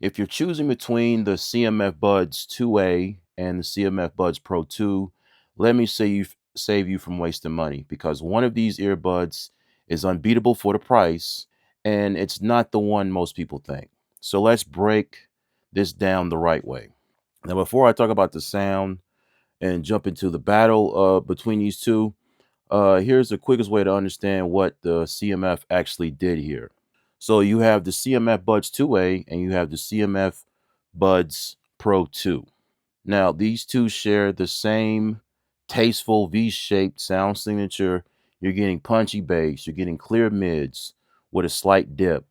If you're choosing between the CMF Buds 2A and the CMF Buds Pro 2, let me save you from wasting money, because one of these earbuds is unbeatable for the price, and it's not the one most people think. So let's break this down the right way. Now, before I talk about the sound and jump into the battle between these two, here's the quickest way to understand what the CMF actually did here. So you have the CMF Buds 2A and you have the CMF Buds Pro 2. Now, these two share the same tasteful V-shaped sound signature. You're getting punchy bass, you're getting clear mids with a slight dip,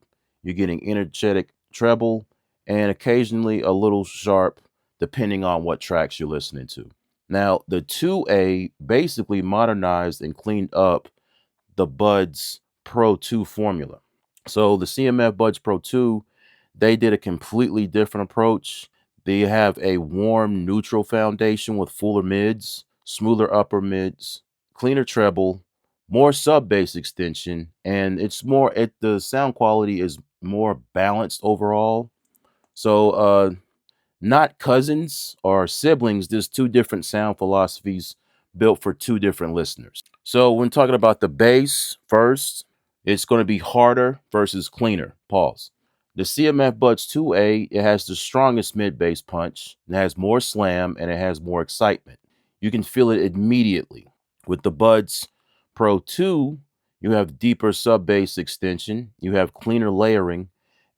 you're getting energetic treble, and occasionally a little sharp, depending on what tracks you're listening to. Now, the 2A basically modernized and cleaned up the Buds Pro 2 formula. So the CMF Buds Pro 2, they did a completely different approach. They have a warm neutral foundation with fuller mids, smoother upper mids, cleaner treble, more sub bass extension, and the sound quality is more balanced overall. So not cousins or siblings, there's two different sound philosophies built for two different listeners. So when talking about the bass first, it's going to be harder versus cleaner. Pause. The CMF Buds 2A, it has the strongest mid bass punch, it has more slam, and it has more excitement. You can feel it immediately. With the Buds Pro 2, you have deeper sub bass extension, you have cleaner layering,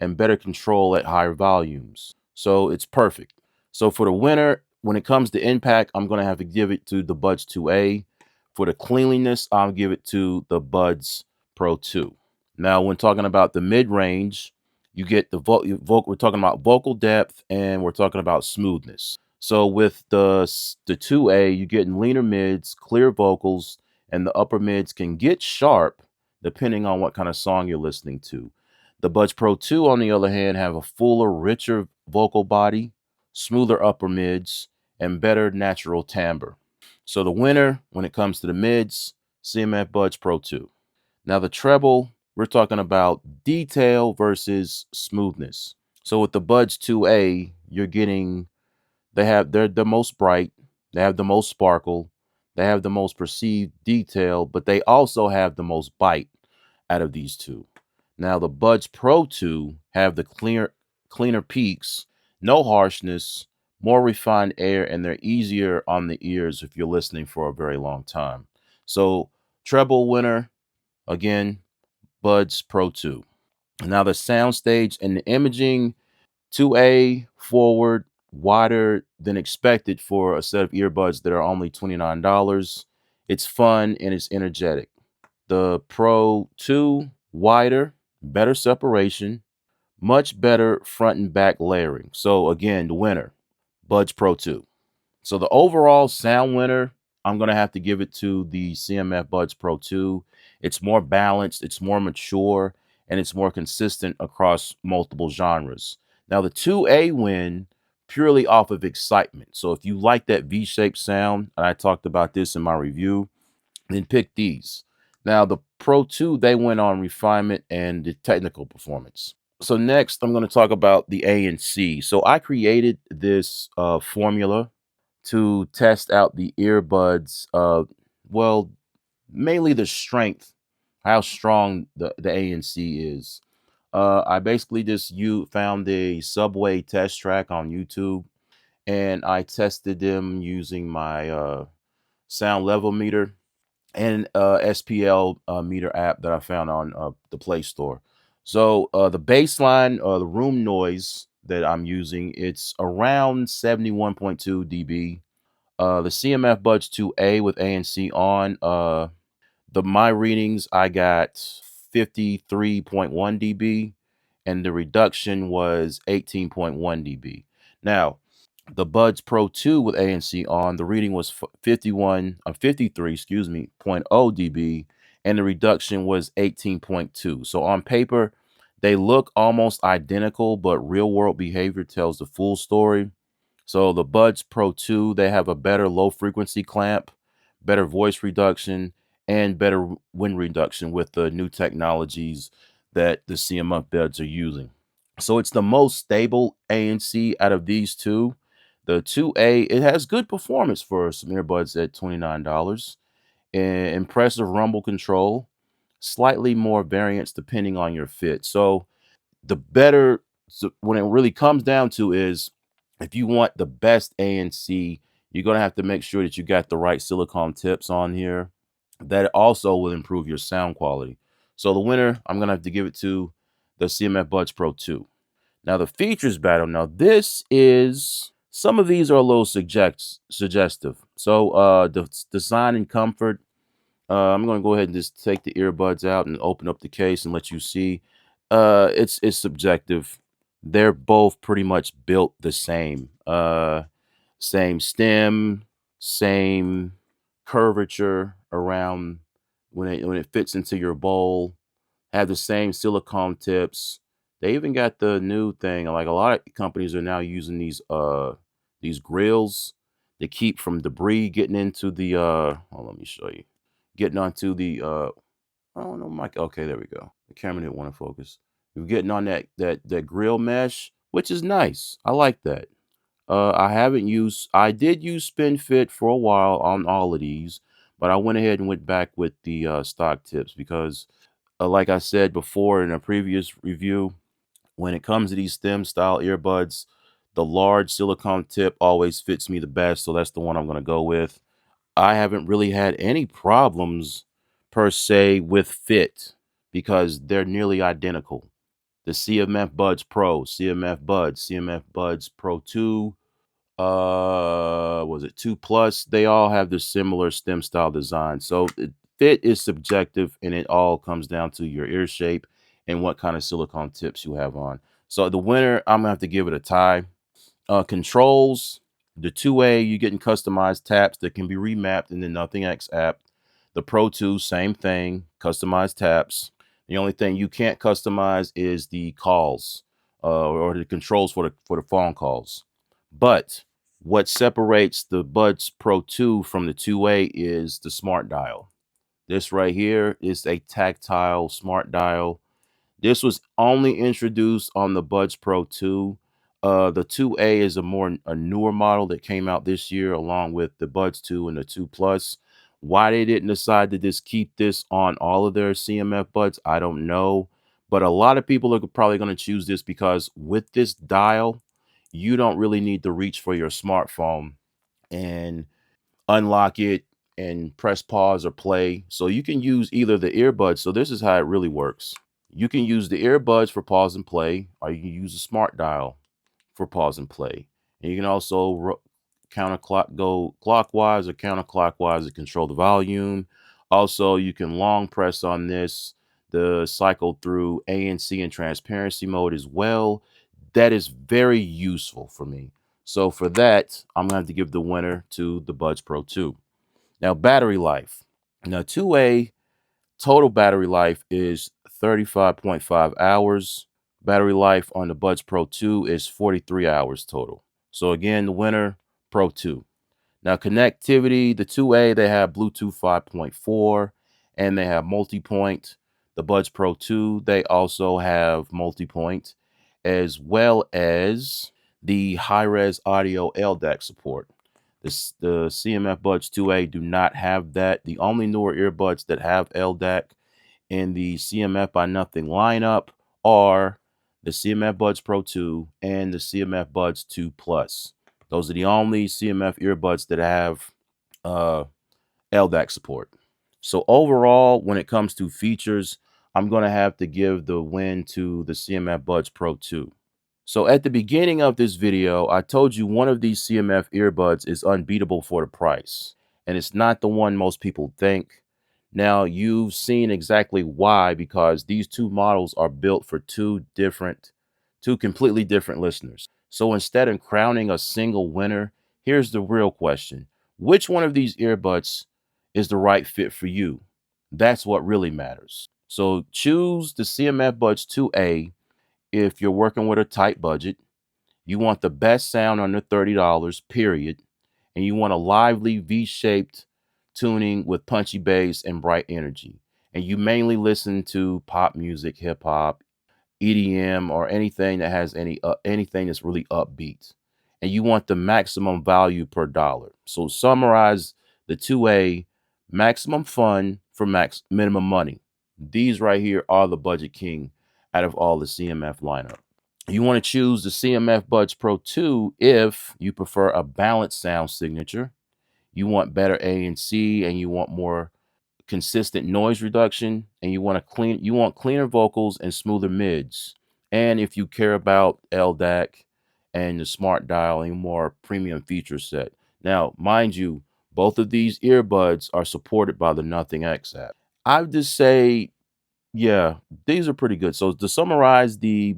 and better control at higher volumes. So it's perfect. So for the winner, when it comes to impact, I'm going to have to give it to the Buds 2A. For the cleanliness, I'll give it to the Buds Pro 2. Now, when talking about the mid-range, you get the vocal. We're talking about vocal depth and we're talking about smoothness. So with the 2A, you're getting leaner mids, clear vocals, and the upper mids can get sharp depending on what kind of song you're listening to. The Buds Pro 2, on the other hand, have a fuller, richer vocal body, smoother upper mids, and better natural timbre. So the winner, when it comes to the mids, CMF Buds Pro 2. Now the treble, we're talking about detail versus smoothness. So with the Buds 2A, they're the most bright, they have the most sparkle, they have the most perceived detail, but they also have the most bite out of these two. Now the Buds Pro 2 have the cleaner peaks, no harshness, more refined air, and they're easier on the ears if you're listening for a very long time. So treble winner, again, Buds Pro 2. Now the soundstage and the imaging, 2A forward, wider than expected for a set of earbuds that are only $29. It's fun and it's energetic. The Pro 2, wider, better separation, much better front and back layering. So again, the winner, Buds Pro 2. So the overall sound winner, I'm going to have to give it to the CMF Buds Pro 2. It's more balanced, it's more mature, and it's more consistent across multiple genres. Now the 2A win purely off of excitement. So if you like that V-shaped sound, and I talked about this in my review, then pick these. Now the Pro 2, they went on refinement and the technical performance. So next, I'm going to talk about the ANC. So I created this formula to test out the earbuds. Well, mainly the strength, how strong the ANC is. I basically just found a Subway test track on YouTube, and I tested them using my sound level meter and SPL meter app that I found on the Play Store. So the baseline, the room noise that I'm using, it's around 71.2 dB. The CMF Buds 2A with ANC on, my readings, I got 53.1 dB, and the reduction was 18.1 dB. Now, the Buds Pro 2 with ANC on, the reading was 53, excuse me, 0.0 dB, and the reduction was 18.2. So on paper, they look almost identical, but real world behavior tells the full story. So the Buds Pro 2, they have a better low frequency clamp, better voice reduction, and better wind reduction with the new technologies that the CMF buds are using. So it's the most stable ANC out of these two. The 2A, it has good performance for some earbuds at $29. Impressive rumble control, slightly more variance depending on your fit. So the better, so when it really comes down to is, if you want the best ANC, you're gonna have to make sure that you got the right silicone tips on here. That also will improve your sound quality. So the winner, I'm gonna have to give it to the CMF Buds Pro 2. Now the features battle. Now this is, some of these are a little suggestive. So the design and comfort. I'm going to go ahead and just take the earbuds out and open up the case and let you see. It's subjective. They're both pretty much built the same. Same stem, same curvature around when it fits into your bowl. Have the same silicone tips. They even got the new thing. Like, a lot of companies are now using these grills to keep from debris getting into the oh, let me show you. Getting onto the oh no, Mike. Okay, there we go. The camera didn't want to focus. You're getting on that grill mesh, which is nice. I like that. I did use SpinFit for a while on all of these, but I went ahead and went back with the stock tips because, like I said before in a previous review, when it comes to these stem style earbuds, the large silicone tip always fits me the best. So that's the one I'm going to go with. I haven't really had any problems per se with fit because they're nearly identical. The CMF Buds Pro, CMF Buds Pro 2, was it 2 Plus? They all have the similar stem style design. So fit is subjective, and it all comes down to your ear shape and what kind of silicone tips you have on. So the winner, I'm gonna have to give it a tie. Controls, the 2A, you're getting customized taps that can be remapped in the Nothing X app. The Pro 2, same thing, customized taps. The only thing you can't customize is the calls, or the controls for the phone calls. But what separates the Buds Pro 2 from the 2A is the smart dial. This right here is a tactile smart dial. This was only introduced on the Buds Pro 2. The 2A is a newer model that came out this year, along with the Buds 2 and the 2 Plus. Why they didn't decide to just keep this on all of their CMF buds, I don't know. But a lot of people are probably going to choose this because with this dial, you don't really need to reach for your smartphone and unlock it and press pause or play. So you can use either the earbuds. So this is how it really works. You can use the earbuds for pause and play, or you can use a smart dial for pause and play. And you can also go clockwise or counterclockwise to control the volume. Also, you can long press on this to cycle through ANC and transparency mode as well. That is very useful for me. So for that, I'm going to have to give the winner to the Buds Pro 2. Now, battery life. Now, 2A total battery life is 35.5 hours. Battery life on the Buds Pro 2 is 43 hours total. So again, the winner, Pro 2. Now, connectivity, the 2A, they have Bluetooth 5.4 and they have multi-point. The Buds Pro 2, they also have multi-point, as well as the high-res audio LDAC support. The CMF Buds 2A do not have that. The only newer earbuds that have LDAC in the CMF by Nothing lineup are the CMF Buds Pro 2 and the CMF Buds 2 Plus. Those are the only CMF earbuds that have uh, LDAC support. So overall, when it comes to features, I'm going to have to give the win to the CMF Buds Pro 2. So at the beginning of this video, I told you one of these CMF earbuds is unbeatable for the price, and it's not the one most people think. Now, you've seen exactly why, because these two models are built for two completely different listeners. So instead of crowning a single winner, here's the real question. Which one of these earbuds is the right fit for you? That's what really matters. So choose the CMF Buds 2A if you're working with a tight budget, you want the best sound under $30, period, and you want a lively V-shaped tuning with punchy bass and bright energy, and you mainly listen to pop music, hip hop, EDM or anything that has anything that's really upbeat, and you want the maximum value per dollar. So summarize the 2A: maximum fun for max minimum money. These right here are the budget king out of all the CMF lineup. You want to choose the CMF Buds Pro 2 if you prefer a balanced sound signature, you want better ANC, and you want more consistent noise reduction, and you want cleaner vocals and smoother mids. And if you care about LDAC and the smart dial and more premium feature set. Now, mind you, both of these earbuds are supported by the Nothing X app. I would just say, yeah, these are pretty good. So to summarize the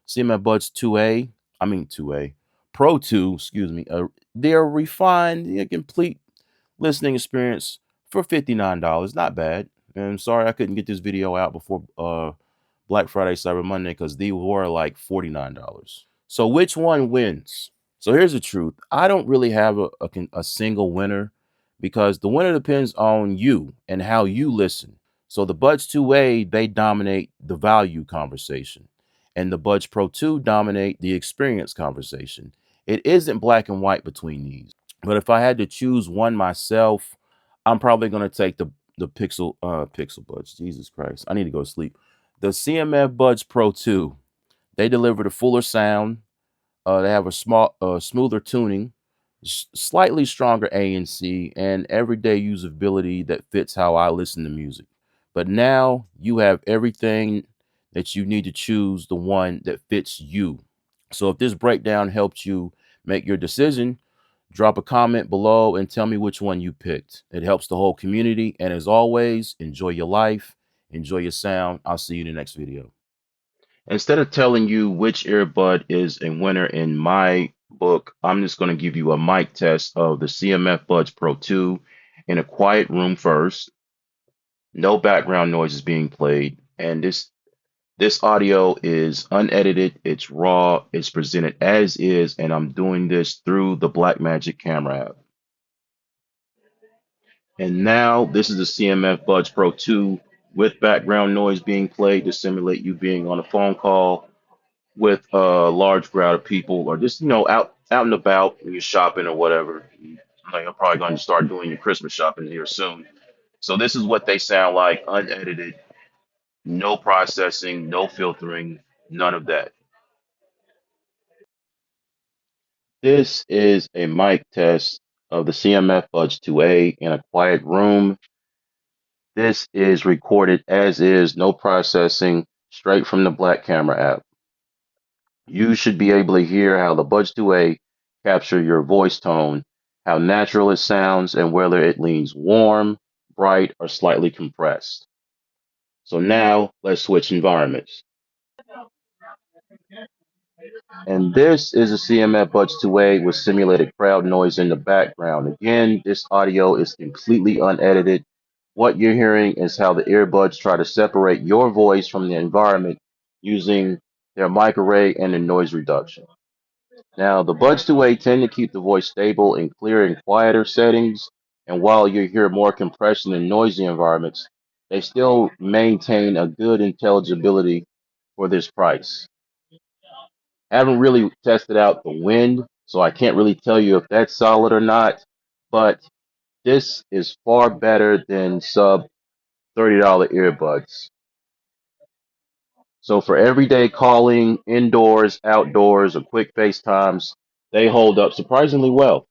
CMF Buds 2A Pro 2, excuse me, they're refined, complete listening experience for $59. Not bad. And sorry I couldn't get this video out before Black Friday, Cyber Monday, because they were like $49. So which one wins? So here's the truth. I don't really have a single winner because the winner depends on you and how you listen. So the Buds 2A, they dominate the value conversation, and the Buds Pro 2 dominate the experience conversation. It isn't black and white between these. But if I had to choose one myself, I'm probably going to take the Pixel Buds. Jesus Christ, I need to go to sleep. The CMF Buds Pro 2, they deliver the fuller sound. They have a smoother tuning, slightly stronger ANC, and everyday usability that fits how I listen to music. But now you have everything that you need to choose the one that fits you. So if this breakdown helped you make your decision, drop a comment below and tell me which one you picked. It helps the whole community. And as always, enjoy your life, enjoy your sound. I'll see you in the next video. Instead of telling you which earbud is a winner in my book, I'm just going to give you a mic test of the CMF Buds Pro 2 in a quiet room first. No background noise is being played, and this audio is unedited, it's raw, it's presented as is, and I'm doing this through the Blackmagic camera app. And now this is the CMF Buds Pro 2 with background noise being played to simulate you being on a phone call with a large crowd of people, or just out and about when you're shopping or whatever. You're probably going to start doing your Christmas shopping here soon. So this is what they sound like, unedited, no processing, no filtering, none of that. This is a mic test of the CMF Buds 2A in a quiet room. This is recorded as is, no processing, straight from the Black Camera app. You should be able to hear how the Buds 2A capture your voice tone, how natural it sounds, and whether it leans warm, bright, or slightly compressed. So now let's switch environments. And this is a CMF Buds 2A with simulated crowd noise in the background. Again, this audio is completely unedited. What you're hearing is how the earbuds try to separate your voice from the environment using their mic array and the noise reduction. Now, the Buds 2A tend to keep the voice stable in clear and quieter settings, and while you hear more compression in noisy environments, they still maintain a good intelligibility for this price. I haven't really tested out the wind, so I can't really tell you if that's solid or not, but this is far better than sub $30 earbuds. So for everyday calling, indoors, outdoors, or quick FaceTimes, they hold up surprisingly well.